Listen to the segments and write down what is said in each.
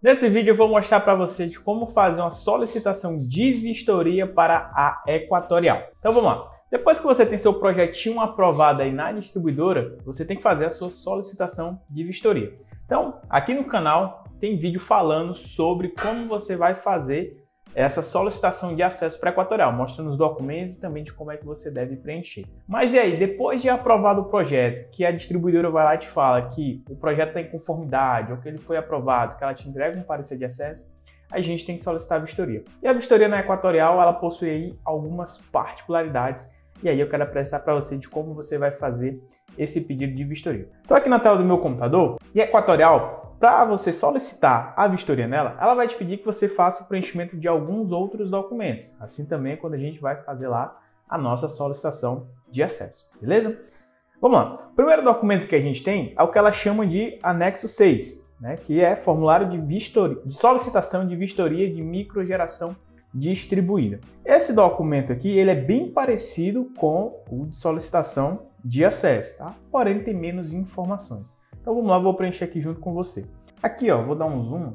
Nesse vídeo eu vou mostrar para você de como fazer uma solicitação de vistoria para a Equatorial. Então vamos lá. Depois que você tem seu projetinho aprovado aí na distribuidora, você tem que fazer a sua solicitação de vistoria. Então, aqui no canal tem vídeo falando sobre como você vai fazer essa solicitação de acesso para a Equatorial, mostrando os documentos e também de como é que você deve preencher. Mas e aí, depois de aprovado o projeto, que a distribuidora vai lá e te fala que o projeto está em conformidade ou que ele foi aprovado, que ela te entrega um parecer de acesso, a gente tem que solicitar a vistoria. E a vistoria na Equatorial, ela possui aí algumas particularidades e aí eu quero apresentar para você de como você vai fazer esse pedido de vistoria. Estou aqui na tela do meu computador e a Equatorial, para você solicitar a vistoria nela, ela vai te pedir que você faça o preenchimento de alguns outros documentos. Assim também quando a gente vai fazer lá a nossa solicitação de acesso, beleza? Vamos lá. O primeiro documento que a gente tem é o que ela chama de anexo 6, né? Que é formulário de solicitação de vistoria de microgeração distribuída. Esse documento aqui, ele é bem parecido com o de solicitação de acesso, tá? Porém, ele tem menos informações. Então vamos lá, vou preencher aqui junto com você. Aqui, ó, vou dar um zoom.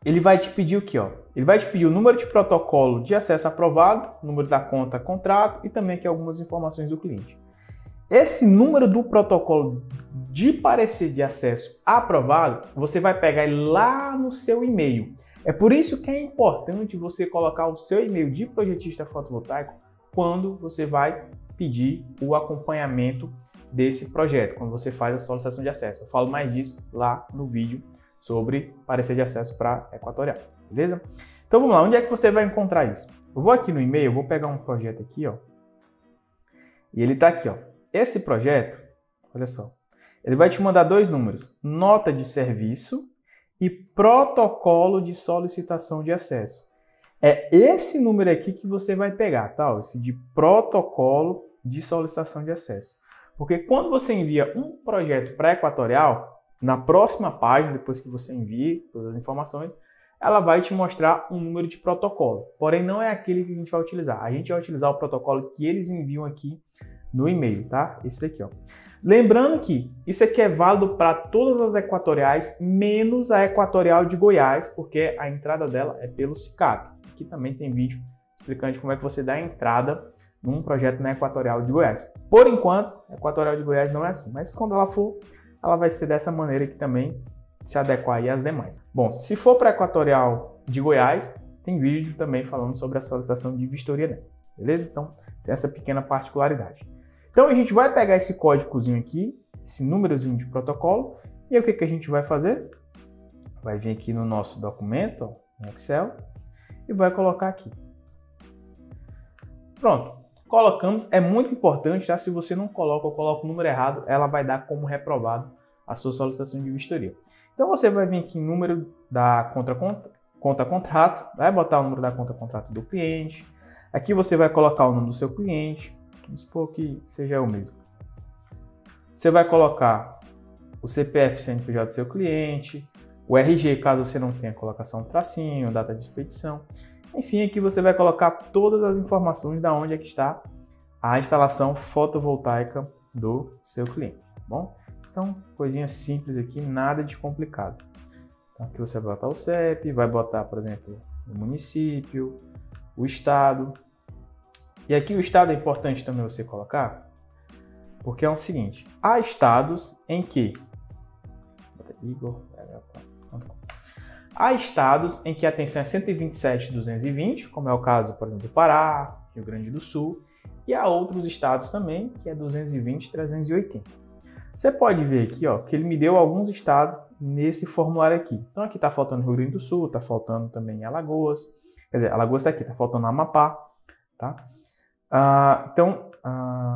Ele vai te pedir o quê, ó? Ele vai te pedir o número de protocolo de acesso aprovado, o número da conta contrato e também aqui algumas informações do cliente. Esse número do protocolo de parecer de acesso aprovado, você vai pegar ele lá no seu e-mail. É por isso que é importante você colocar o seu e-mail de projetista fotovoltaico quando você vai pedir o acompanhamento desse projeto, quando você faz a solicitação de acesso. Eu falo mais disso lá no vídeo sobre parecer de acesso para Equatorial, beleza? Então vamos lá, onde é que você vai encontrar isso? Eu vou aqui no e-mail, vou pegar um projeto aqui, ó, e ele está aqui, ó. Esse projeto, olha só, ele vai te mandar dois números, nota de serviço e protocolo de solicitação de acesso. É esse número aqui que você vai pegar, tá? Esse de protocolo de solicitação de acesso. Porque quando você envia um projeto para a Equatorial, na próxima página, depois que você envia todas as informações, ela vai te mostrar um número de protocolo. Porém, não é aquele que a gente vai utilizar. A gente vai utilizar o protocolo que eles enviam aqui no e-mail, tá? Esse aqui, ó. Lembrando que isso aqui é válido para todas as equatoriais, menos a Equatorial de Goiás, porque a entrada dela é pelo SICAP. Aqui também tem vídeo explicando como é que você dá a entrada num projeto na Equatorial de Goiás. Por enquanto, a Equatorial de Goiás não é assim, mas quando ela for, ela vai ser dessa maneira que também se adequar aí às demais. Bom, se for para a Equatorial de Goiás, tem vídeo também falando sobre a solicitação de vistoria dela, beleza? Então, tem essa pequena particularidade. Então, a gente vai pegar esse códigozinho aqui, esse númerozinho de protocolo, e aí o que a gente vai fazer? Vai vir aqui no nosso documento, ó, em Excel, e vai colocar aqui. Pronto. Colocamos, é muito importante, tá? Se você não coloca ou coloca o número errado, ela vai dar como reprovado a sua solicitação de vistoria. Então você vai vir aqui em número da conta contrato, vai botar o número da conta contrato do cliente. Aqui você vai colocar o nome do seu cliente, vamos supor que seja o mesmo. Você vai colocar o CPF CNPJ do seu cliente, o RG, caso você não tenha, colocação um tracinho, data de expedição. Enfim, aqui você vai colocar todas as informações da onde é que está a instalação fotovoltaica do seu cliente, tá bom? Então, coisinha simples aqui, nada de complicado. Então, aqui você vai botar o CEP, vai botar, por exemplo, o município, o estado. E aqui o estado é importante também você colocar, porque é o seguinte, há estados em que... Há estados em que a tensão é 127/220, como é o caso, por exemplo, do Pará, Rio Grande do Sul, e há outros estados também, que é 220/380. Você pode ver aqui, ó, que ele me deu alguns estados nesse formulário aqui. Então aqui está faltando Rio Grande do Sul, está faltando também Alagoas, quer dizer, Alagoas está aqui, está faltando Amapá, tá?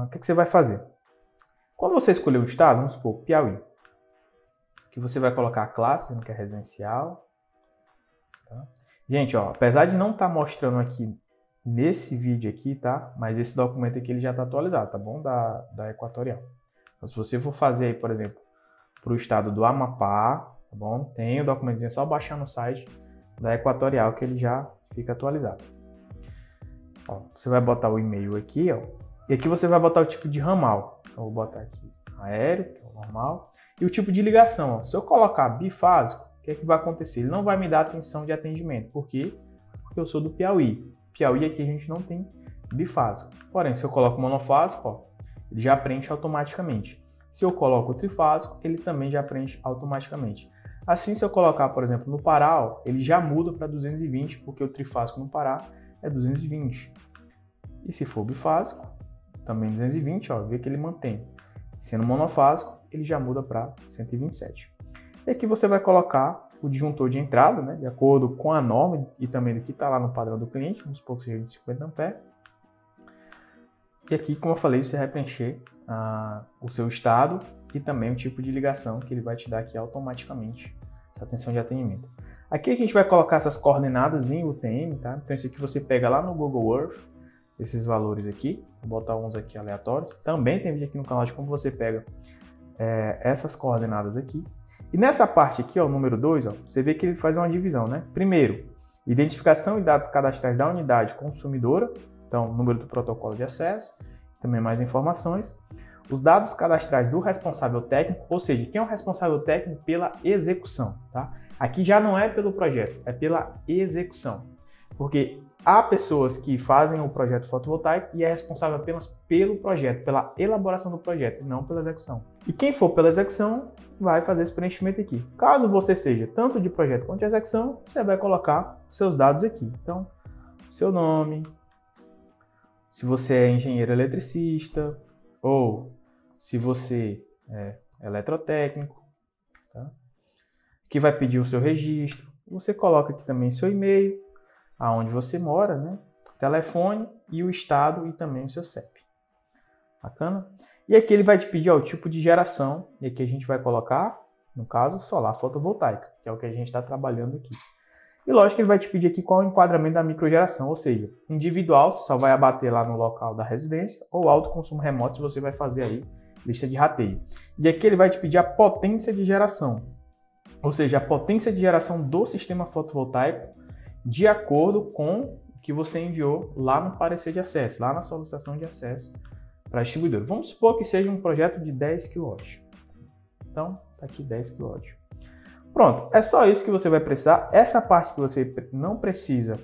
O que você vai fazer? Quando você escolher o estado, vamos supor, Piauí, que você vai colocar a classe, que é residencial. Tá? Gente, ó, apesar de não estar mostrando aqui nesse vídeo aqui, tá? Mas esse documento aqui ele já está atualizado, tá bom? Da Equatorial. Então, se você for fazer aí, por exemplo, para o estado do Amapá, tá bom? Tem o documentozinho, é só baixar no site da Equatorial que ele já fica atualizado. Ó, você vai botar o e-mail aqui, ó. E aqui você vai botar o tipo de ramal. Eu vou botar aqui aéreo, que é o normal. E o tipo de ligação, ó. Se eu colocar bifásico, o que é que vai acontecer? Ele não vai me dar atenção de atendimento. Por quê? Porque eu sou do Piauí. Piauí aqui a gente não tem bifásico. Porém, se eu coloco monofásico, ó, ele já preenche automaticamente. Se eu coloco o trifásico, ele também já preenche automaticamente. Assim, se eu colocar, por exemplo, no Pará, ó, ele já muda para 220, porque o trifásico no Pará é 220. E se for bifásico, também 220, ó, vê que ele mantém. Sendo monofásico, ele já muda para 127. E aqui você vai colocar o disjuntor de entrada, né, de acordo com a norma e também do que está lá no padrão do cliente, vamos supor que seja de 50 A. E aqui, como eu falei, você vai preencher o seu estado e também o tipo de ligação que ele vai te dar aqui automaticamente, essa atenção de atendimento. Aqui a gente vai colocar essas coordenadas em UTM, tá? Então esse aqui você pega lá no Google Earth, esses valores aqui, vou botar uns aqui aleatórios. Também tem vídeo aqui no canal de como você pega essas coordenadas aqui. E nessa parte aqui, ó, número 2, ó, você vê que ele faz uma divisão, né? Primeiro, identificação e dados cadastrais da unidade consumidora, então número do protocolo de acesso, também mais informações. Os dados cadastrais do responsável técnico, ou seja, quem é o responsável técnico pela execução, tá? Aqui já não é pelo projeto, é pela execução, porque há pessoas que fazem o projeto fotovoltaico e é responsável apenas pelo projeto, pela elaboração do projeto, e não pela execução. E quem for pela execução vai fazer esse preenchimento aqui. Caso você seja tanto de projeto quanto de execução, você vai colocar seus dados aqui. Então, seu nome, se você é engenheiro eletricista ou se você é eletrotécnico, tá? Que vai pedir o seu registro. Você coloca aqui também seu e-mail, aonde você mora, né? Telefone e o estado e também o seu CEP. Bacana? E aqui ele vai te pedir o tipo de geração, e aqui a gente vai colocar, no caso, solar fotovoltaica, que é o que a gente está trabalhando aqui. E lógico que ele vai te pedir aqui qual é o enquadramento da microgeração, ou seja, individual, você só vai abater lá no local da residência, ou alto consumo remoto, se você vai fazer aí lista de rateio. E aqui ele vai te pedir a potência de geração, ou seja, a potência de geração do sistema fotovoltaico de acordo com o que você enviou lá no parecer de acesso, lá na solicitação de acesso para a distribuidora. Vamos supor que seja um projeto de 10 kW. Então, tá aqui 10 kW. Pronto, é só isso que você vai precisar. Essa parte que você não precisa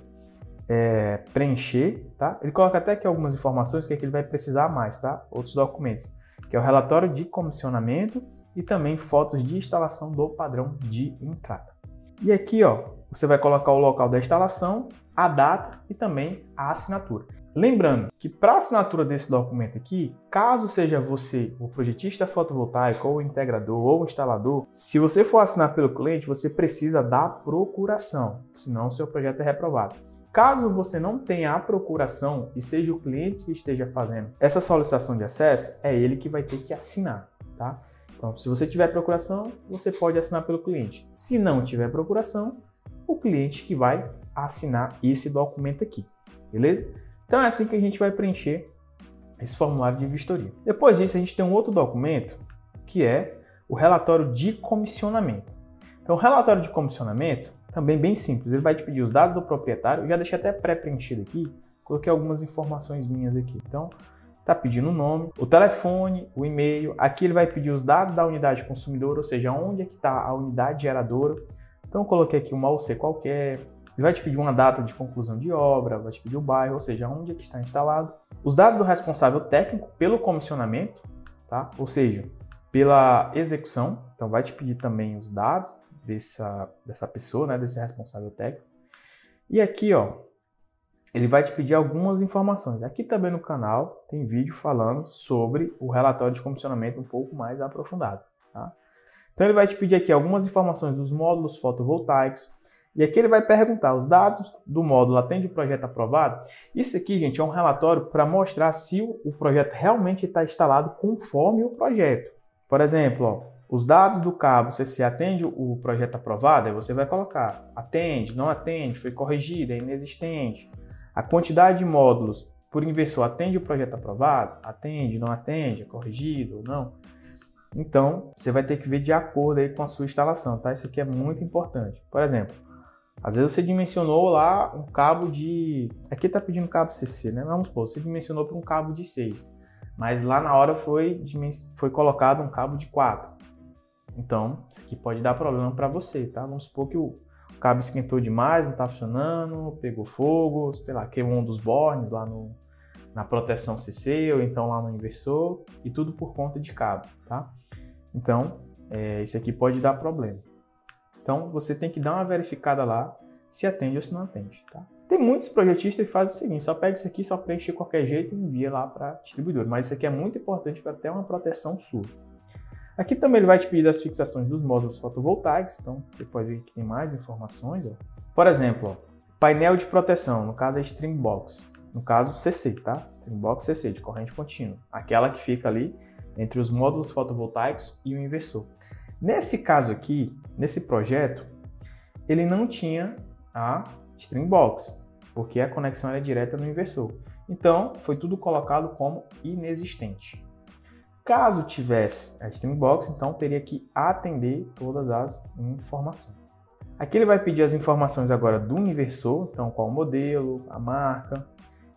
preencher, tá? Ele coloca até aqui algumas informações que ele vai precisar mais, tá? Outros documentos, que é o relatório de comissionamento e também fotos de instalação do padrão de entrada. E aqui, ó, você vai colocar o local da instalação, a data e também a assinatura. Lembrando que para a assinatura desse documento aqui, caso seja você o projetista fotovoltaico, ou o integrador, ou o instalador, se você for assinar pelo cliente, você precisa da procuração, senão o seu projeto é reprovado. Caso você não tenha a procuração e seja o cliente que esteja fazendo essa solicitação de acesso, é ele que vai ter que assinar, tá? Então, se você tiver procuração, você pode assinar pelo cliente. Se não tiver procuração, o cliente que vai assinar esse documento aqui, beleza? Então é assim que a gente vai preencher esse formulário de vistoria. Depois disso, a gente tem um outro documento, que é o relatório de comissionamento. Então, o relatório de comissionamento, também bem simples, ele vai te pedir os dados do proprietário, eu já deixei até pré-preenchido aqui, coloquei algumas informações minhas aqui. Então, tá pedindo o nome, o telefone, o e-mail, aqui ele vai pedir os dados da unidade consumidora, ou seja, onde é que está a unidade geradora. Então, eu coloquei aqui uma OC qualquer, ele vai te pedir uma data de conclusão de obra, vai te pedir o bairro, ou seja, onde é que está instalado. Os dados do responsável técnico pelo comissionamento, tá? Ou seja, pela execução, então vai te pedir também os dados dessa pessoa, né, desse responsável técnico. E aqui, ó, ele vai te pedir algumas informações. Aqui também no canal tem vídeo falando sobre o relatório de comissionamento um pouco mais aprofundado, tá? Então ele vai te pedir aqui algumas informações dos módulos fotovoltaicos. E aqui ele vai perguntar, os dados do módulo atende o projeto aprovado? Isso aqui, gente, é um relatório para mostrar se o projeto realmente está instalado conforme o projeto. Por exemplo, ó, os dados do cabo, se atende o projeto aprovado, aí você vai colocar atende, não atende, foi corrigido, é inexistente. A quantidade de módulos por inversor atende o projeto aprovado? Atende, não atende, é corrigido ou não? Então, você vai ter que ver de acordo aí com a sua instalação, tá? Isso aqui é muito importante. Por exemplo, às vezes você dimensionou lá um cabo de... Aqui está pedindo cabo CC, né? Vamos supor, você dimensionou para um cabo de 6. Mas lá na hora foi colocado um cabo de 4. Então, isso aqui pode dar problema para você, tá? Vamos supor que o cabo esquentou demais, não está funcionando, pegou fogo, sei lá, queimou um dos bornes lá na proteção CC ou então lá no inversor, e tudo por conta de cabo, tá? Então, isso aqui pode dar problema. Então, você tem que dar uma verificada lá se atende ou se não atende, tá? Tem muitos projetistas que fazem o seguinte, só pega isso aqui, só preenche de qualquer jeito e envia lá para distribuidor, mas isso aqui é muito importante para ter uma proteção sua. Aqui também ele vai te pedir as fixações dos módulos fotovoltaicos, então você pode ver que tem mais informações. Ó. Por exemplo, ó, painel de proteção, no caso é String Box, no caso CC, tá? String Box CC, de corrente contínua, aquela que fica ali entre os módulos fotovoltaicos e o inversor. Nesse caso aqui, nesse projeto, ele não tinha a String Box, porque a conexão era direta no inversor. Então, foi tudo colocado como inexistente. Caso tivesse a String Box, então teria que atender todas as informações. Aqui ele vai pedir as informações agora do inversor, então qual o modelo, a marca,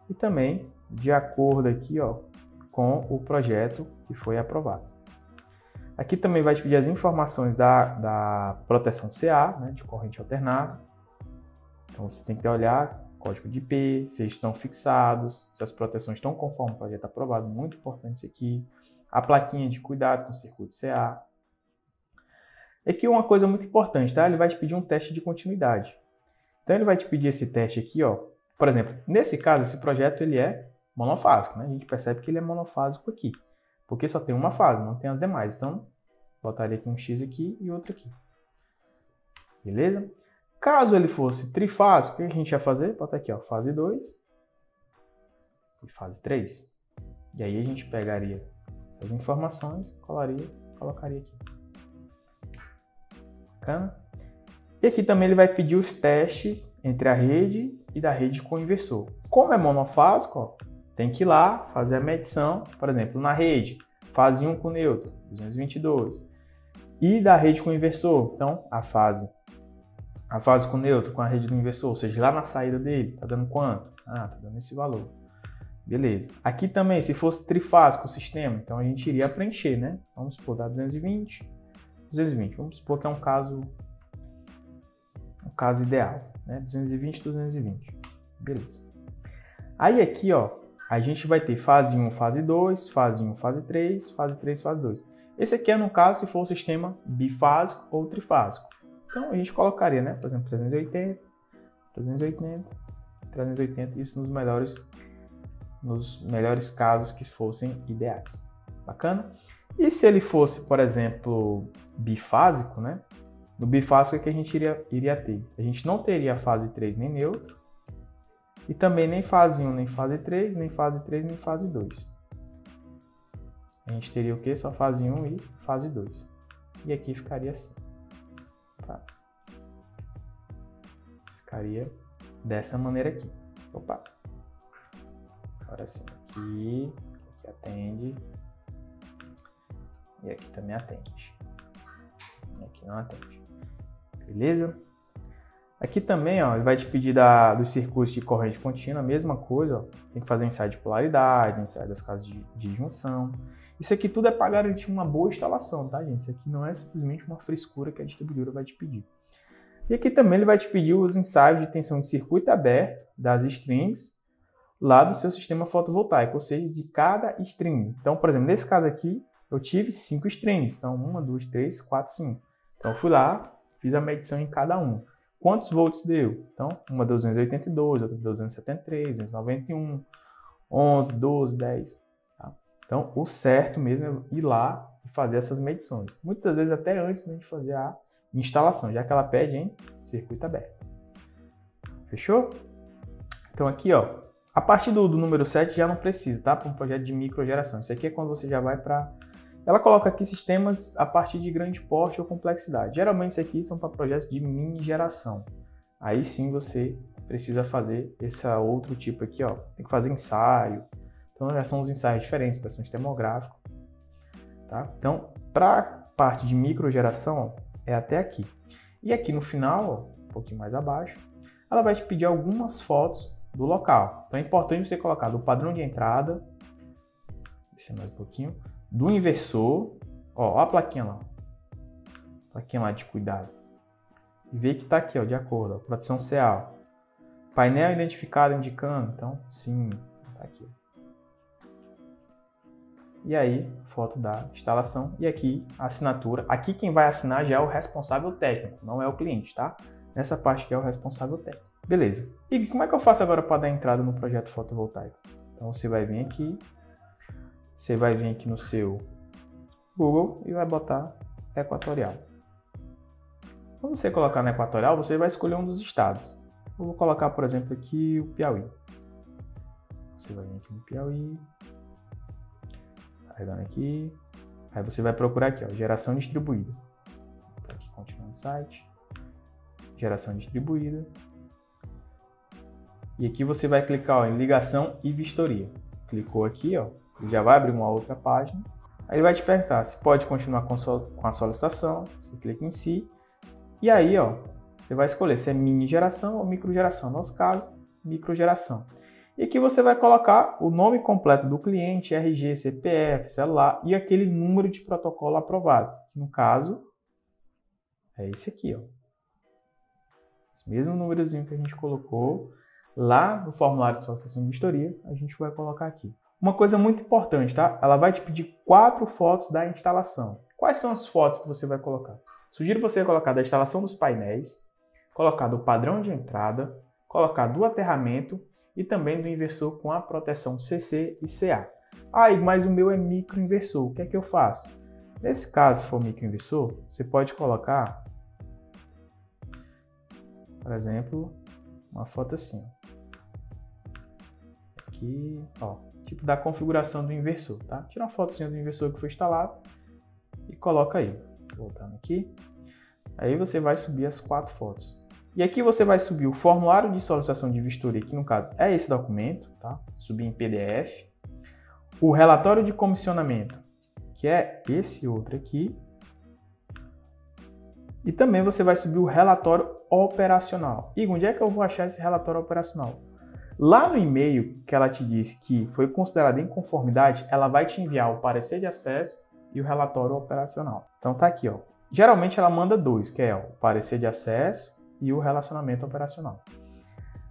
e também de acordo aqui, ó, com o projeto que foi aprovado. Aqui também vai te pedir as informações da proteção CA, né, de corrente alternada. Então você tem que olhar código de IP, se eles estão fixados, se as proteções estão conforme o projeto aprovado, muito importante isso aqui. A plaquinha de cuidado com o circuito CA. Aqui uma coisa muito importante, tá? Ele vai te pedir um teste de continuidade. Então ele vai te pedir esse teste aqui, ó. Por exemplo, nesse caso, esse projeto ele é monofásico, né? A gente percebe que ele é monofásico aqui, porque só tem uma fase, não tem as demais. Então, botaria aqui um X aqui e outro aqui. Beleza? Caso ele fosse trifásico, o que a gente ia fazer? Bota aqui, ó, fase 2 e fase 3. E aí a gente pegaria as informações, colocaria aqui. Bacana? E aqui também ele vai pedir os testes entre a rede e da rede com o inversor. Como é monofásico, ó, tem que ir lá fazer a medição, por exemplo, na rede, fase 1 com neutro, 222. E da rede com o inversor, então a fase com neutro, com a rede do inversor, ou seja, lá na saída dele, tá dando quanto? Ah, tá dando esse valor. Beleza. Aqui também, se fosse trifásico o sistema, então a gente iria preencher, né? Vamos supor, dá 220, 220. Vamos supor que é um caso ideal, né? 220, 220. Beleza. Aí aqui, ó, a gente vai ter fase 1, fase 2, fase 1, fase 3, fase 3, fase 2. Esse aqui é no caso se for o sistema bifásico ou trifásico. Então a gente colocaria, né? Por exemplo, 380, 380, 380, isso nos melhores casos que fossem ideais. Bacana? E se ele fosse, por exemplo, bifásico, né? No bifásico é que a gente iria ter. A gente não teria fase 3 nem neutro, e também nem fase 1, nem fase 3, nem fase 3, nem fase 2. A gente teria o quê? Só fase 1 e fase 2. E aqui ficaria assim. Tá? Ficaria dessa maneira aqui. Opa! Agora sim, aqui atende, e aqui também atende, e aqui não atende, beleza? Aqui também, ó, ele vai te pedir dos circuitos de corrente contínua, a mesma coisa, ó, tem que fazer ensaio de polaridade, ensaio das casas de junção. Isso aqui tudo é para garantir uma boa instalação, tá, gente? Isso aqui não é simplesmente uma frescura que a distribuidora vai te pedir. E aqui também ele vai te pedir os ensaios de tensão de circuito aberto das strings lá do seu sistema fotovoltaico, ou seja, de cada string. Então, por exemplo, nesse caso aqui, eu tive 5 strings. Então, 1, 2, 3, 4, 5. Então, eu fui lá, fiz a medição em cada um. Quantos volts deu? Então, uma deu 282, outra deu 273, 291, 11, 12, 10. Tá? Então, o certo mesmo é ir lá e fazer essas medições. Muitas vezes até antes de fazer a instalação, já que ela pede em circuito aberto. Fechou? Então, aqui, ó. A partir do número 7 já não precisa, tá? Para um projeto de microgeração. Isso aqui é quando você já vai para... Ela coloca aqui sistemas a partir de grande porte ou complexidade. Geralmente isso aqui são para projetos de mini geração. Aí sim você precisa fazer esse outro tipo aqui, ó. Tem que fazer ensaio. Então já são os ensaios diferentes, pressão termográfica. Tá? Então, para a parte de microgeração, ó, é até aqui. E aqui no final, ó, um pouquinho mais abaixo, ela vai te pedir algumas fotos do local. Então é importante você colocar do padrão de entrada, descer mais um pouquinho, do inversor, ó a plaquinha lá, plaquinha lá de cuidado. E vê que está aqui, ó, de acordo, ó, proteção CA. Painel identificado indicando, então sim, está aqui. E aí, foto da instalação e aqui a assinatura. Aqui quem vai assinar já é o responsável técnico, não é o cliente, tá? Nessa parte aqui é o responsável técnico. Beleza. E como é que eu faço agora para dar entrada no projeto fotovoltaico? Então você vai vir aqui no seu Google e vai botar Equatorial. Quando você colocar na Equatorial, você vai escolher um dos estados. Eu vou colocar, por exemplo, aqui o Piauí. Você vai vir aqui no Piauí, carregando aqui, aí você vai procurar aqui, ó, geração distribuída. Então, aqui, continuando o site, geração distribuída. E aqui você vai clicar, ó, em ligação e vistoria. Clicou aqui, ó, já vai abrir uma outra página. Aí ele vai te perguntar se pode continuar com a solicitação. Você clica em si. E aí, ó, você vai escolher se é mini geração ou micro geração. No nosso caso, micro geração. E aqui você vai colocar o nome completo do cliente, RG, CPF, celular e aquele número de protocolo aprovado. No caso, é esse aqui, ó. Esse mesmo númerozinho que a gente colocou lá no formulário de solicitação de vistoria, a gente vai colocar aqui. Uma coisa muito importante, tá? Ela vai te pedir 4 fotos da instalação. Quais são as fotos que você vai colocar? Sugiro você colocar da instalação dos painéis, colocar do padrão de entrada, colocar do aterramento e também do inversor com a proteção CC e CA. Mas o meu é microinversor. O que é que eu faço? Nesse caso, se for microinversor, você pode colocar, por exemplo, uma foto assim. Aqui, ó, tipo da configuração do inversor, tá? Tira uma fotozinha do inversor que foi instalado e coloca aí. Voltando aqui. Aí você vai subir as 4 fotos. E aqui você vai subir o formulário de solicitação de vistoria, que no caso é esse documento, tá? Subir em PDF. O relatório de comissionamento, que é esse outro aqui. E também você vai subir o relatório operacional. E onde é que eu vou achar esse relatório operacional? Lá no e-mail que ela te disse que foi considerado em conformidade, ela vai te enviar o parecer de acesso e o relatório operacional. Então tá aqui, ó. Geralmente ela manda 2, que é o parecer de acesso e o relacionamento operacional.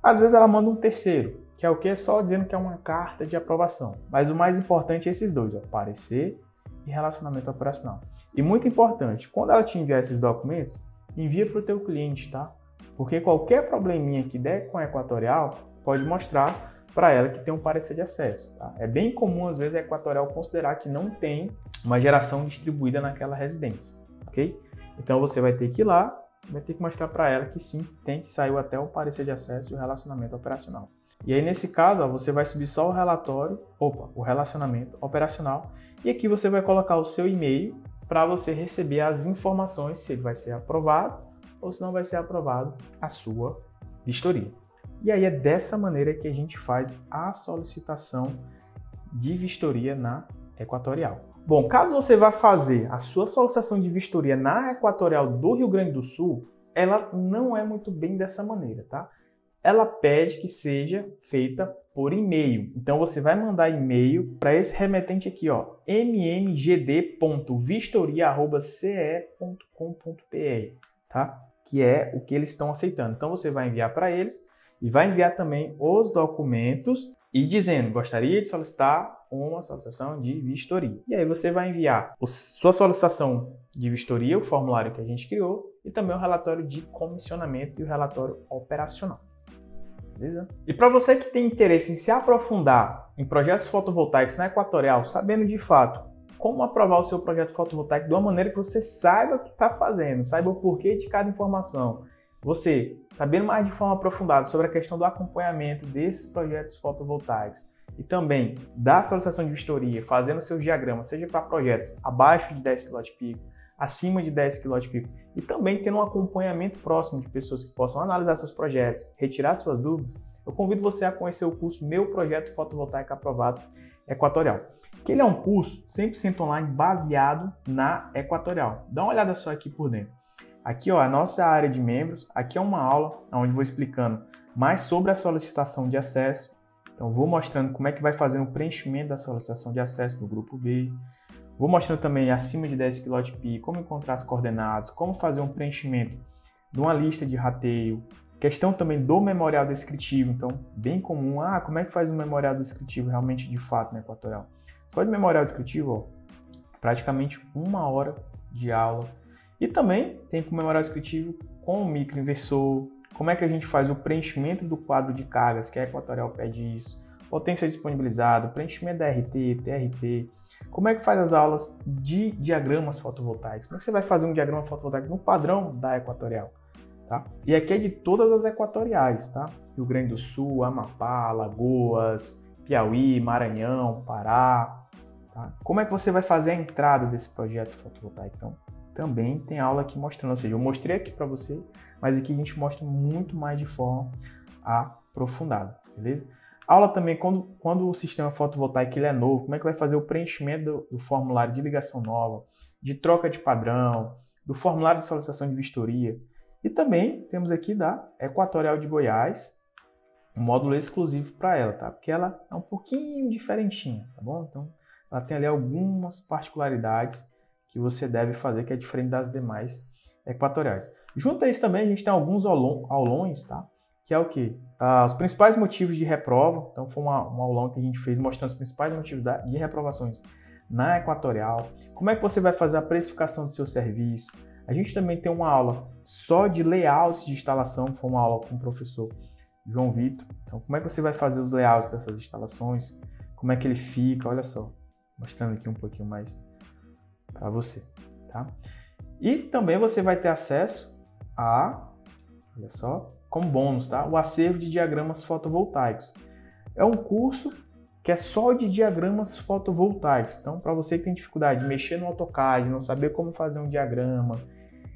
Às vezes ela manda um terceiro, que é o que? Só dizendo que é uma carta de aprovação. Mas o mais importante é esses dois, ó, parecer e relacionamento operacional. E muito importante, quando ela te enviar esses documentos, envia para o teu cliente, tá? Porque qualquer probleminha que der com a Equatorial, pode mostrar para ela que tem um parecer de acesso. Tá? É bem comum, às vezes, a Equatorial considerar que não tem uma geração distribuída naquela residência, ok? Então você vai ter que ir lá, vai ter que mostrar para ela que sim, tem que sair até o parecer de acesso e o relacionamento operacional. E aí, nesse caso, ó, você vai subir só o relacionamento operacional, e aqui você vai colocar o seu e-mail para você receber as informações se ele vai ser aprovado ou se não vai ser aprovado a sua vistoria. E aí é dessa maneira que a gente faz a solicitação de vistoria na Equatorial. Bom, caso você vá fazer a sua solicitação de vistoria na Equatorial do Rio Grande do Sul, ela não é muito bem dessa maneira, tá? Ela pede que seja feita por e-mail. Então você vai mandar e-mail para esse remetente aqui, ó, mmgd.vistoria@ce.com.br, tá? Que é o que eles estão aceitando. Então você vai enviar para eles e vai enviar também os documentos e dizendo, gostaria de solicitar uma solicitação de vistoria. E aí você vai enviar sua solicitação de vistoria, o formulário que a gente criou, e também o relatório de comissionamento e o relatório operacional. Beleza? E para você que tem interesse em se aprofundar em projetos fotovoltaicos na Equatorial, sabendo de fato como aprovar o seu projeto fotovoltaico de uma maneira que você saiba o que está fazendo, saiba o porquê de cada informação, você sabendo mais de forma aprofundada sobre a questão do acompanhamento desses projetos fotovoltaicos e também da solicitação de vistoria, fazendo seus diagramas, seja para projetos abaixo de 10 kW, acima de 10 kW, e também tendo um acompanhamento próximo de pessoas que possam analisar seus projetos, retirar suas dúvidas, eu convido você a conhecer o curso Meu Projeto Fotovoltaico Aprovado Equatorial, que ele é um curso 100% online baseado na Equatorial. Dá uma olhada só aqui por dentro. Aqui, ó, a nossa área de membros, aqui é uma aula onde vou explicando mais sobre a solicitação de acesso. Então, vou mostrando como é que vai fazer o preenchimento da solicitação de acesso do grupo B, Vou mostrando também acima de 10 kWp, como encontrar as coordenadas, como fazer um preenchimento de uma lista de rateio, questão também do memorial descritivo, então bem comum, como é que faz um memorial descritivo realmente de fato na Equatorial? Só de memorial descritivo, praticamente 1 hora de aula. E também tem com memorial descritivo com o microinversor, como é que a gente faz o preenchimento do quadro de cargas, que a Equatorial pede isso, potência disponibilizada, preenchimento da RT, TRT, como é que faz as aulas de diagramas fotovoltaicos, como é que você vai fazer um diagrama fotovoltaico no padrão da Equatorial, tá? E aqui é de todas as equatoriais, tá? Rio Grande do Sul, Amapá, Alagoas, Piauí, Maranhão, Pará, tá? Como é que você vai fazer a entrada desse projeto fotovoltaico? Então, também tem aula aqui mostrando, ou seja, eu mostrei aqui para você, mas aqui a gente mostra muito mais de forma aprofundada, beleza? Aula também, quando o sistema fotovoltaico ele é novo, como é que vai fazer o preenchimento do formulário de ligação nova, de troca de padrão, do formulário de solicitação de vistoria. E também temos aqui da Equatorial de Goiás, um módulo exclusivo para ela, tá? Porque ela é um pouquinho diferentinha, tá bom? Então, ela tem ali algumas particularidades que você deve fazer, que é diferente das demais equatoriais. Junto a isso também, a gente tem alguns aulões, tá? Que é o quê? Os principais motivos de reprova. Então, foi um aulão que a gente fez mostrando os principais motivos de reprovações na Equatorial. Como é que você vai fazer a precificação do seu serviço? A gente também tem uma aula só de layouts de instalação, foi uma aula com o professor João Vitor. Então, como é que você vai fazer os layouts dessas instalações? Como é que ele fica? Olha só, mostrando aqui um pouquinho mais para você, tá? E também você vai ter acesso olha só, como bônus, tá? O acervo de diagramas fotovoltaicos. É um curso que é só de diagramas fotovoltaicos. Então, para você que tem dificuldade de mexer no AutoCAD, não saber como fazer um diagrama,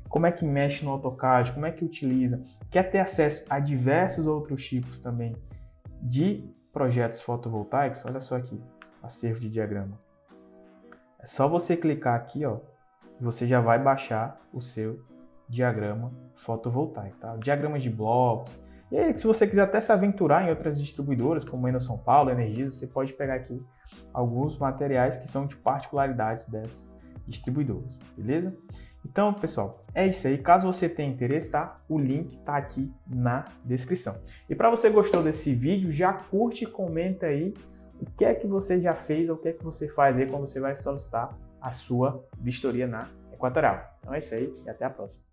como é que mexe no AutoCAD, como é que utiliza, quer ter acesso a diversos outros tipos também de projetos fotovoltaicos, olha só aqui, acervo de diagrama. É só você clicar aqui, ó, e você já vai baixar o seu diagrama fotovoltaico, tá? Diagramas de blocos. E aí, se você quiser até se aventurar em outras distribuidoras, como Enel São Paulo, Energisa, você pode pegar aqui alguns materiais que são de particularidades dessas distribuidoras, beleza? Então, pessoal, é isso aí. Caso você tenha interesse, tá? O link tá aqui na descrição. E para você gostou desse vídeo, já curte e comenta aí o que é que você já fez ou o que é que você faz aí quando você vai solicitar a sua vistoria na Equatorial. Então é isso aí e até a próxima.